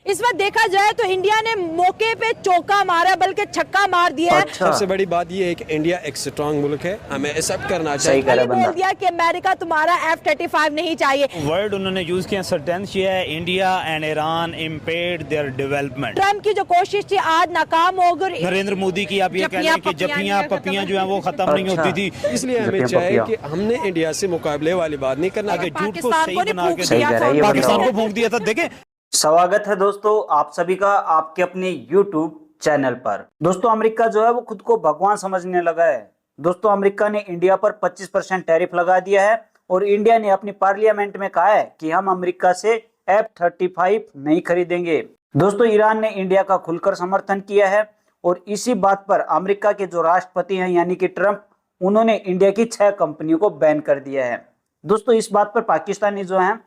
इस वक्त देखा जाए तो इंडिया ने मौके पे चौका मारा, बल्कि छक्का मार दिया है। अच्छा। सबसे बड़ी बात ये है कि इंडिया एक स्ट्रांग मुल्क है, हमें एक्सेप्ट करना चाहिए। बोल दिया कि अमेरिका तुम्हारा F-35 नहीं चाहिए। वर्ड उन्होंने यूज किया, सेंटेंस ये है, India and Iran impaired their development. Trump की जो कोशिश थी आज नाकाम हो गई। नरेंद्र मोदी की आप ये कह रहे हैं कि जफियां पपियां जो है वो खत्म नहीं होती थी, इसलिए हमें चाहिए कि हमने इंडिया से मुकाबले वाली बात नहीं करना। आगे झूठ को सही बना के पाकिस्तान को फूंक दिया था। देखें, स्वागत है दोस्तों आप सभी का आपके अपने YouTube चैनल पर। दोस्तों अमेरिका जो है वो खुद को भगवान समझने लगा है। दोस्तों अमेरिका ने इंडिया पर 25% टैरिफ लगा दिया है और इंडिया ने अपनी पार्लियामेंट में कहा है कि हम अमेरिका से F-35 नहीं खरीदेंगे। दोस्तों ईरान ने इंडिया का खुलकर समर्थन किया है और इसी बात पर अमेरिका के जो राष्ट्रपति हैं यानी कि ट्रंप, उन्होंने इंडिया की 6 कंपनियों को बैन कर दिया है। दोस्तों इस बात पर पाकिस्तानी जो हैं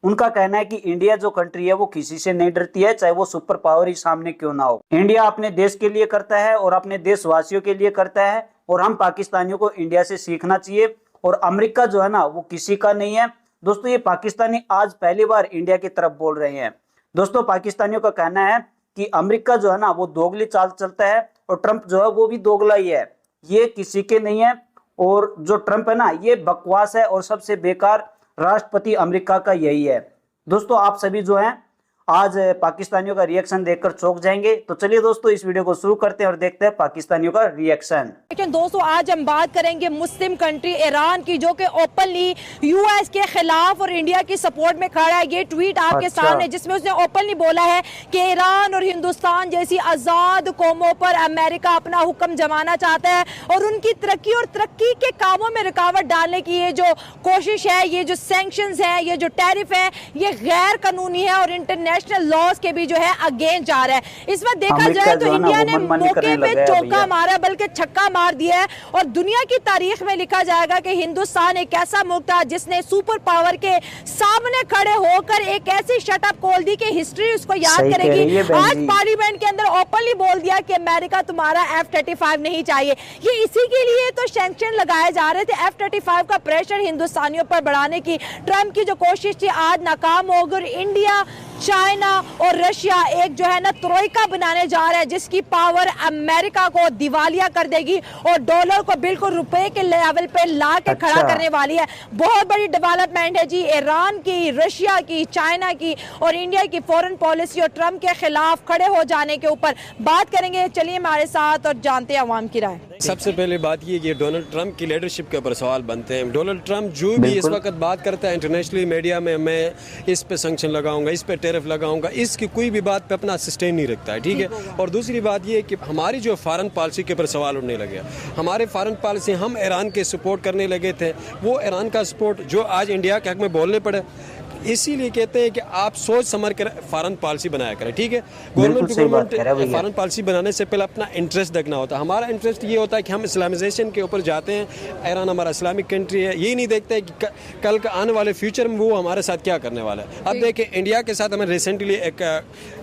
उनका कहना है कि इंडिया जो कंट्री है वो किसी से नहीं डरती है, चाहे वो सुपर पावर ही सामने क्यों ना हो। इंडिया अपने देश के लिए करता है और अपने देशवासियों के लिए करता है और हम पाकिस्तानियों को इंडिया से सीखना चाहिए। और अमेरिका जो है ना वो किसी का नहीं है। दोस्तों ये पाकिस्तानी आज पहली बार इंडिया की तरफ बोल रहे हैं। दोस्तों पाकिस्तानियों का कहना है कि अमेरिका जो है ना वो दोगली चाल चलता है और ट्रंप जो है वो भी दोगला ही है, ये किसी के नहीं है। और जो ट्रंप है ना ये बकवास है और सबसे बेकार राष्ट्रपति अमेरिका का यही है। दोस्तों आप सभी जो हैं आज पाकिस्तानियों का रिएक्शन देखकर चौंक जाएंगे। तो चलिए दोस्तों इस वीडियो को शुरू करते हैं और देखते हैं पाकिस्तानियों का रिएक्शन। लेकिन दोस्तों आज हम बात करेंगे मुस्लिम कंट्री ईरान की, जो कि ओपनली यूएस के खिलाफ और इंडिया की सपोर्ट में खड़ा है। ये ट्वीट आपके सामने जिसमें उसने ओपनली बोला है कि ईरान और हिंदुस्तान जैसी आजाद कौमों पर अमेरिका अपना हुक्म जमाना चाहता है और उनकी तरक्की और तरक्की के कामों में रुकावट डालने की ये जो कोशिश है, ये जो सैंक्शंस है, ये जो टैरिफ है, ये गैर कानूनी है और इंटरनेशनल लॉज के भी जो है अगेंस्ट जा रहा है। इस वक्त देखा जाए तो इंडिया ने मौके पे चौका मारा, बल्कि छक्का मार दिया है और दुनिया की तारीख में लिखा जाएगा कि हिंदुस्तान एक ऐसा मुल्क था जिसने सुपर पावर के सामने खड़े होकर एक ऐसी शटअप खोल दी कि हिस्ट्री उसको याद करेगी। आज पार्लियामेंट के अंदर ओपनली बोल दिया कि अमेरिका तुम्हारा F-35 नहीं चाहिए। ये इसी के लिए तो सैंक्शन लगाए जा रहे थे, F-35 का प्रेशर हिंदुस्तानियों पर बढ़ाने की। ट्रंप की जो कोशिश थी आज नाकाम हो गई। इंडिया, चाइना और रशिया एक जो है ना ट्रोइका बनाने जा रहा है जिसकी पावर अमेरिका को दिवालिया कर देगी और डॉलर को बिल्कुल रुपए के लेवल पे ला के खड़ा करने वाली है। बहुत बड़ी डेवलपमेंट है जी ईरान की, रशिया की, चाइना की और इंडिया की फॉरेन पॉलिसी और ट्रंप के खिलाफ खड़े हो जाने के ऊपर बात करेंगे। चलिए हमारे साथ और जानते हैं अवाम की राय। सबसे पहले बात ये कि डोनाल्ड ट्रंप की लीडरशिप के ऊपर सवाल बनते हैं। डोनाल्ड ट्रंप जो भी इस वक्त बात करता है इंटरनेशनली मीडिया में, मैं इस पे सैंक्शन लगाऊंगा, इस पे टैरिफ लगाऊंगा, इसकी कोई भी बात पे अपना सस्टेन नहीं रखता है, ठीक है। और दूसरी बात ये कि हमारी जो फॉरेन पॉलिसी के ऊपर सवाल उठने लगे, हमारे फॉरेन पॉलिसी हम ईरान के सपोर्ट करने लगे थे, वो ईरान का सपोर्ट जो आज इंडिया के हक में बोलने पड़े। इसीलिए कहते हैं कि आप सोच समझ कर फॉरेन पॉलिसी बनाया करें, ठीक है। गवर्नमेंट फॉरेन पॉलिसी बनाने से पहले अपना इंटरेस्ट देखना होता है। हमारा इंटरेस्ट ये होता है कि हम इस्लामाइजेशन के ऊपर जाते हैं। ईरान हमारा इस्लामिक कंट्री है, यही नहीं देखते कि कल का आने वाले फ्यूचर में वो हमारे साथ क्या करने वाला है। अब देखिए इंडिया के साथ हमें रिसेंटली एक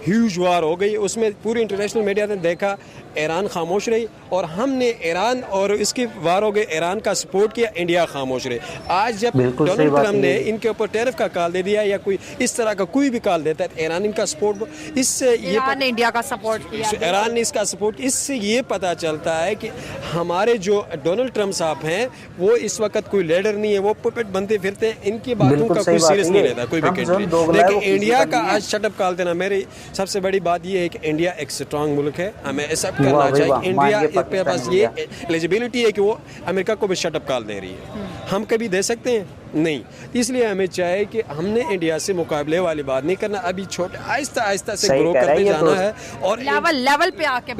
ह्यूज वार हो गई, उसमें पूरी इंटरनेशनल मीडिया ने देखा ईरान खामोश रही और हमने ईरान और इसकी वार हो गई, ईरान का सपोर्ट किया, इंडिया खामोश रही। आज जब डोनाल्ड ट्रंप ने इनके ऊपर टैरिफ का कॉल दे दिया या कोई इस तरह का कोई भी कॉल देता है, ईरान इनका सपोर्ट, इससे ये इंडिया का सपोर्ट किया, ईरान ने इसका सपोर्ट, इससे ये पता चलता है कि हमारे जो डोनाल्ड ट्रंप साहब हैं वो इस वक्त कोई लीडर नहीं है, वो पुपेट बनते फिरते हैं, इनकी बातों का कोई सीरियस नहीं लेता कोई भी कंट्री। लेकिन इंडिया का आज शटअप कॉल देना, मेरी सबसे बड़ी बात ये है कि इंडिया एक स्ट्रांग मुल्क है, हमें ऐसा करना चाहिए। इंडिया के पास ये एलिजिबिलिटी है कि वो अमेरिका को भी शटअप कॉल दे रही है, हम कभी दे सकते हैं नहीं। इसलिए हमें चाहिए कि हमने इंडिया से मुकाबले वाली बात नहीं करना, अभी छोटे आहिस्ता आहिस्ता से ग्रो करते जाना है और लेवल पे आके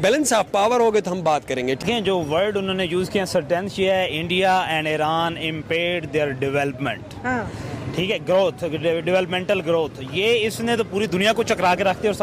बैलेंस ऑफ पावर हो गए तो हम बात करेंगे। जो वर्ड उन्होंने यूज किया सेंटेंस ये है, India and Iran impaired their development, ठीक है, ग्रोथ, डेवलपमेंटल ग्रोथ। ये इसने तो पूरी दुनिया को चकरा के रखती है और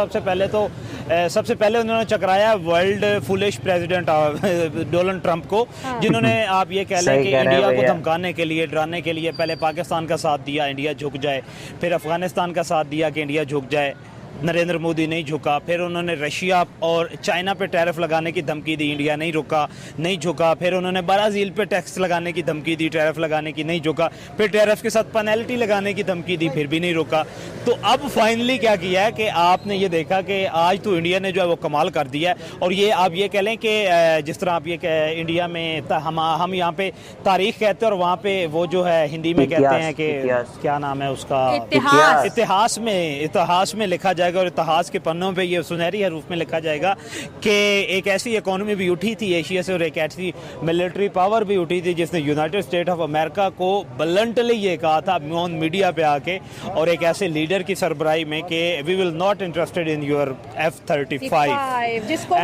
सबसे पहले उन्होंने चकराया world foolish president Donald Trump को, जिन्होंने आप ये कह लें कि इंडिया को धमकाने के लिए, डराने के लिए पहले पाकिस्तान का साथ दिया इंडिया झुक जाए, फिर अफगानिस्तान का साथ दिया कि इंडिया झुक जाए, नरेंद्र मोदी नहीं झुका। फिर उन्होंने रशिया और चाइना पे टैरिफ लगाने की धमकी दी, इंडिया नहीं रुका, नहीं झुका। फिर उन्होंने ब्राज़ील पे टैक्स लगाने की धमकी दी, टैरिफ लगाने की, नहीं झुका। फिर टैरिफ के साथ पेनल्टी लगाने की धमकी दी, फिर भी नहीं रुका। तो अब फाइनली क्या किया है कि आपने ये देखा कि आज तो इंडिया ने जो है वो कमाल कर दिया है। और ये आप ये कह लें कि जिस तरह आप ये इंडिया में हम यहाँ पे तारीख कहते हैं और वहाँ पे वो जो है हिंदी में कहते हैं कि क्या नाम है उसका, इतिहास में लिखा जाएगा और इतिहास के पन्नों पे ये सुनहरी हरूफ में लिखा जाएगा कि एक ऐसी इकोनॉमी भी उठी थी एशिया से और एक ऐसी मिलिट्री पावर भी उठी थी जिसने यूनाइटेड स्टेट ऑफ अमेरिका को ब्लंटली ये कहा था ऑन मीडिया पे आके और एक ऐसे लीडर की सरबराही में कि we will not interested in your F-35 जिसको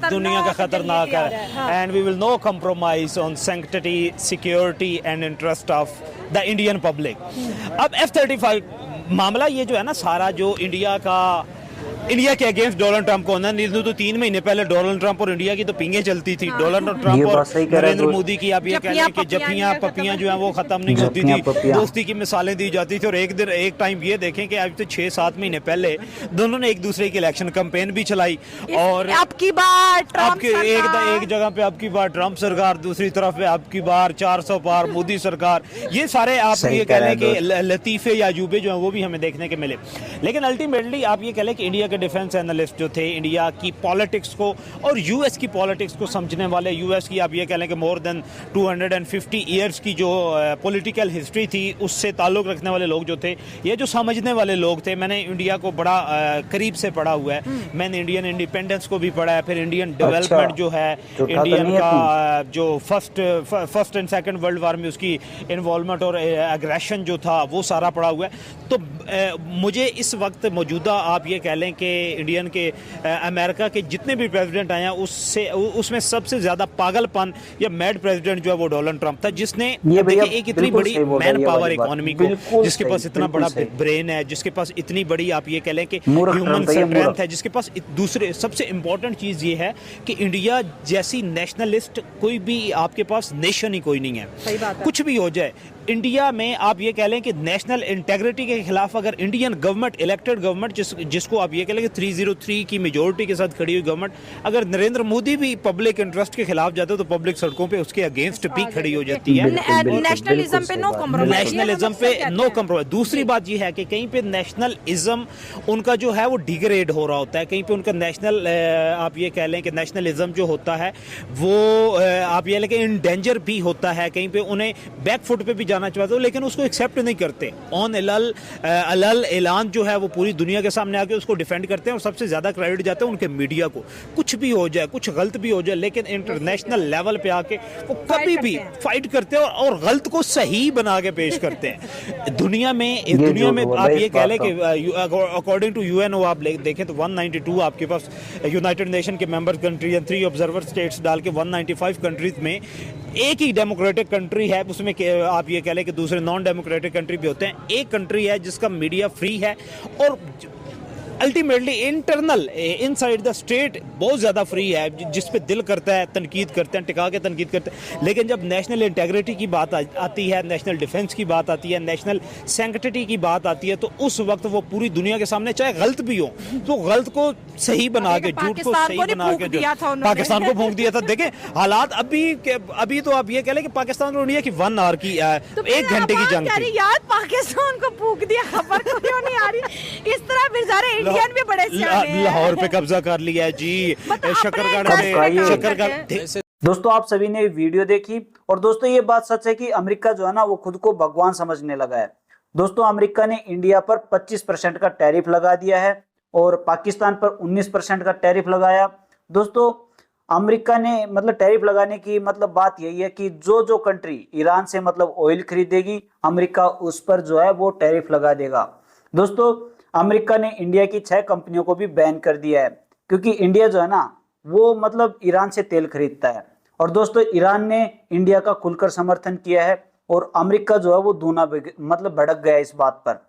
दुनिया का खतरनाक है and we will no compromise on sanctity, security and interest of the Indian public. अब F-35 मामला ये जो है ना सारा जो इंडिया के अगेंस्ट डोनाल्ड ट्रंप को होना, नहीं तो 3 महीने पहले डोनाल्ड ट्रंप और इंडिया की तो पिंगे चलती थी। डोनाल्ड ट्रंप और नरेंद्र मोदी की आप ये कह लें कि जपियां पपियां जो है वो खत्म नहीं होती थी, दोस्ती की मिसालें दी जाती थी। और एक टाइम ये देखें कि आज तो 6-7 महीने पहले दोनों ने एक दूसरे की इलेक्शन कैंपेन भी चलाई और आपकी बार एक जगह पे आपकी बार ट्रंप सरकार, दूसरी तरफ पे आपकी बार 400 पार मोदी सरकार। ये सारे आप ये कह लें कि लतीफे या अजूबे जो है वो भी हमें देखने के मिले। लेकिन अल्टीमेटली आप ये कह लें कि इंडिया डिफेंस एनालिस्ट जो थे, इंडिया की पॉलिटिक्स को और यूएस की पॉलिटिक्स को समझने वाले, यूएस की आप ये कह लें कि मोर देन 250 ईयर्स की जो पॉलिटिकल हिस्ट्री थी उससे ताल्लुक़ रखने वाले लोग जो थे, ये जो समझने वाले लोग थे। मैंने इंडिया को बड़ा करीब से पढ़ा हुआ है, मैंने इंडियन इंडिपेंडेंस को भी पढ़ा है, फिर इंडियन डेवलपमेंट जो है, इंडियन का जो first and second world war में उसकी इन्वॉल्वमेंट और एग्रेशन जो था वो सारा पढ़ा हुआ है। तो मुझे इस वक्त मौजूदा आप ये कह लें कि इंडियन के अमेरिका के जितने भी प्रेसिडेंट आए हैं उसमें सबसे ज्यादा पागलपन या मैड प्रेसिडेंट जो है वो डोनाल्ड ट्रंप था, जिसने एक इतनी बड़ी मैन पावर इकोनॉमी को, जिसके पास इतना बड़ा ब्रेन है, जिसके पास इतनी बड़ी आप ये कह लें कि ह्यूमन स्ट्रेंथ है, जिसके पास दूसरे सबसे इंपॉर्टेंट चीज ये है कि इंडिया जैसी नेशनलिस्ट कोई भी आपके पास नेशन ही कोई नहीं है। कुछ भी हो जाए इंडिया में आप ये कह लें कि नेशनल इंटेग्रिटी के खिलाफ अगर इंडियन गवर्नमेंट, इलेक्टेड गवर्नमेंट जिसको आप ये कह लें कि 303 की मेजोरिटी के साथ खड़ी हुई गवर्नमेंट, अगर नरेंद्र मोदी भी पब्लिक इंटरेस्ट के खिलाफ जाते तो पब्लिक सड़कों पे उसके अगेंस्ट भी खड़ी हो जाती है। नेशनलिज्म पे नो कॉम्प्रोमाइज। दूसरी बात ये है कि कहीं पे नेशनलिज्म उनका जो है वो डिग्रेड हो रहा होता है, कहीं पे उनका नेशनल आप ये कह लें कि नेशनलिज्म जो होता है वो आप ये लेकिन इन डेंजर भी होता है, कहीं पे उन्हें बैकफुट पे भी जाना चाहते हो लेकिन उसको एक्सेप्ट नहीं करते। ऑन अलल ऐलान जो है वो पूरी दुनिया के सामने आके उसको डिफेंड करते हैं और सबसे ज्यादा क्रेडिट जाता है उनके मीडिया को। कुछ भी हो जाए, कुछ गलत भी हो जाए, लेकिन इंटरनेशनल लेवल पे आके वो कभी भी फाइट करते हैं और गलत को सही बना के पेश करते हैं। दुनिया में आप ये कह लें कि अकॉर्डिंग टू यूएनओ आप देखें तो 192 आपके पास यूनाइटेड नेशन के member country and 3 observer states डाल के 195 कंट्रीज में एक ही डेमोक्रेटिक कंट्री है, उसमें आप ये कह लें कि दूसरे नॉन डेमोक्रेटिक कंट्री भी होते हैं। एक कंट्री है जिसका मीडिया फ्री है और ultimately internal inside the state बहुत ज़्यादा फ्री है, जिस पे दिल करता है तनकीद करते हैं, टिका के तनकीद करते हैं। लेकिन जब नेशनल इंटेग्रिटी की बात आती है, नेशनल डिफेंस की बात आती है, नेशनल सैंक्टिटी की बात आती है, तो उस वक्त वो पूरी दुनिया के सामने चाहे गलत भी हो तो गलत को सही बना के, झूठ को सही बना के पाकिस्तान को फूंक दिया था। देखें हालात अभी तो आप ये कह लें कि पाकिस्तान और इंडिया की 1 आवर की 1 घंटे की जंग थी। यार पाकिस्तान को फूंक दिया, खबर क्यों नहीं आ रही इस तरह? फिर सारे इंडियन भी बड़े लाहौर पे कब्जा कर लिया है जी, शकरगढ़। दोस्तों आप सभी ने वीडियो देखी और दोस्तों ये बात सच है कि अमेरिका जो है ना वो खुद को भगवान समझने लगा है। दोस्तों अमेरिका ने इंडिया पर 25% का टैरिफ लगा दिया है और पाकिस्तान पर 19% का टैरिफ लगाया। दोस्तों अमेरिका ने मतलब टैरिफ लगाने की मतलब बात यही है कि जो कंट्री ईरान से मतलब ऑयल खरीदेगी अमेरिका उस पर जो है वो टैरिफ लगा देगा। दोस्तों अमेरिका ने इंडिया की 6 कंपनियों को भी बैन कर दिया है क्योंकि इंडिया जो है ना वो मतलब ईरान से तेल खरीदता है। और दोस्तों ईरान ने इंडिया का खुलकर समर्थन किया है और अमेरिका जो है वो दूना मतलब भड़क गया इस बात पर।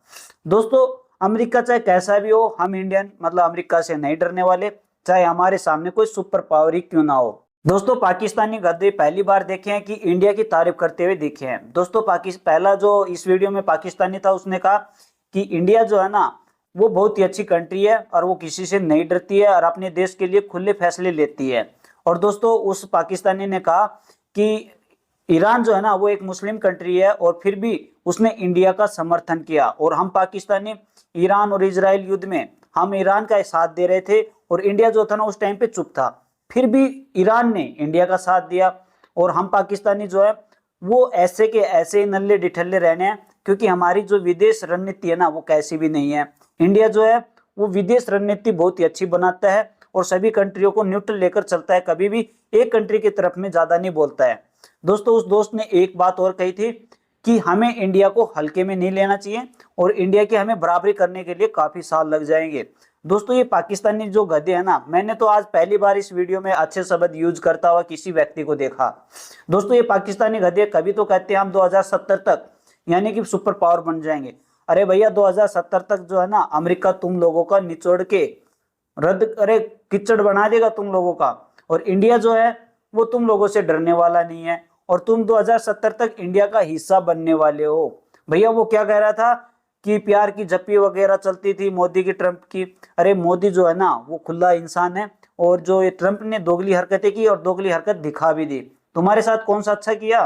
दोस्तों अमेरिका चाहे कैसा भी हो, हम इंडियन मतलब अमेरिका से नहीं डरने वाले, चाहे हमारे सामने कोई सुपर पावर ही क्यों ना हो। दोस्तों पाकिस्तानी गद्दार पहली बार देखे हैं कि इंडिया की तारीफ करते हुए देखे हैं। दोस्तों पहला जो इस वीडियो में पाकिस्तानी था उसने कहा कि इंडिया जो है ना वो बहुत ही अच्छी कंट्री है और वो किसी से नहीं डरती है और अपने देश के लिए खुले फैसले लेती है। और दोस्तों उस पाकिस्तानी ने कहा कि ईरान जो है ना वो एक मुस्लिम कंट्री है और फिर भी उसने इंडिया का समर्थन किया, और हम पाकिस्तानी ईरान और इजराइल युद्ध में हम ईरान का साथ दे रहे थे और इंडिया जो था ना उस टाइम पे चुप था, फिर भी ईरान ने इंडिया का साथ दिया। और हम पाकिस्तानी जो है वो ऐसे के ऐसे नल्ले डिठल्ले रहने हैं, क्योंकि हमारी जो विदेश रणनीति है ना वो कैसी भी नहीं है। इंडिया जो है वो विदेश रणनीति बहुत ही अच्छी बनाता है और सभी कंट्रियों को न्यूट्रल लेकर चलता है, कभी भी एक कंट्री की तरफ में ज्यादा नहीं बोलता है। दोस्तों उस दोस्त ने एक बात और कही थी कि हमें इंडिया को हल्के में नहीं लेना चाहिए और इंडिया की हमें बराबरी करने के लिए काफी साल लग जाएंगे। दोस्तों ये पाकिस्तानी जो गधे हैं ना, मैंने तो आज पहली बार इस वीडियो में अच्छे शब्द यूज करता हुआ किसी व्यक्ति को देखा। दोस्तों ये पाकिस्तानी गधे कभी तो कहते हैं हम 2070 तक यानी कि सुपर पावर बन जाएंगे। अरे भैया 2070 तक जो है ना अमेरिका तुम लोगों का निचोड़ के कीचड़ बना देगा तुम लोगों का, और इंडिया जो है वो तुम लोगों से डरने वाला नहीं है और तुम 2070 तक इंडिया का हिस्सा बनने वाले हो। भैया वो क्या कह रहा था कि प्यार की झप्पी वगैरह चलती थी मोदी की ट्रंप की। अरे मोदी जो है ना वो खुला इंसान है और जो ये ट्रंप ने दोगली हरकतें की और दोगली हरकत दिखा भी दी। तुम्हारे साथ कौन सा अच्छा किया?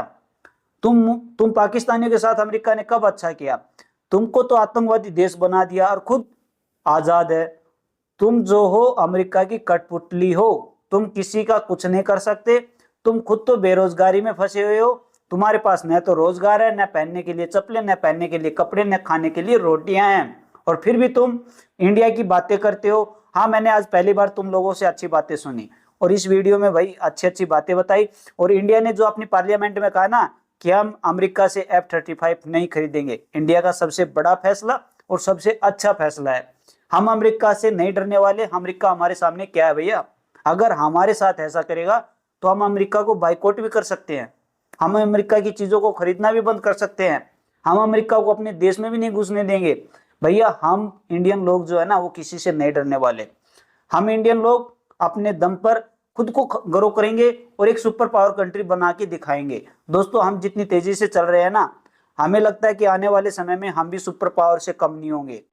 तुम पाकिस्तानियों के साथ अमेरिका ने कब अच्छा किया? तुमको तो आतंकवादी देश बना दिया और खुद आजाद है। तुम जो हो अमेरिका की कठपुतली हो, तुम किसी का कुछ नहीं कर सकते। तुम खुद तो बेरोजगारी में फंसे हुए हो, तुम्हारे पास न तो रोजगार है, न पहनने के लिए चप्पलें, न पहनने के लिए कपड़े, न खाने के लिए रोटियां हैं, और फिर भी तुम इंडिया की बातें करते हो। हाँ मैंने आज पहली बार तुम लोगों से अच्छी बातें सुनी और इस वीडियो में भाई अच्छी अच्छी बातें बताई। और इंडिया ने जो अपनी पार्लियामेंट में कहा ना कि हम अमेरिका से F-35 नहीं खरीदेंगे, इंडिया का सबसे बड़ा फैसला और सबसे अच्छा फैसला है। हम अमेरिका से नहीं डरने वाले। अमेरिका हमारे सामने क्या है भैया? अगर हमारे साथ ऐसा करेगा तो हम अमेरिका को बाइकआउट भी कर सकते हैं, हम अमेरिका की चीजों को खरीदना भी बंद कर सकते हैं, हम अमेरिका को अपने देश में भी नहीं घुसने देंगे। भैया हम इंडियन लोग जो है ना वो किसी से नहीं डरने वाले। हम इंडियन लोग अपने दम पर खुद को ग्रो करेंगे और एक सुपर पावर कंट्री बना के दिखाएंगे। दोस्तों हम जितनी तेजी से चल रहे हैं ना, हमें लगता है कि आने वाले समय में हम भी सुपर पावर से कम नहीं होंगे।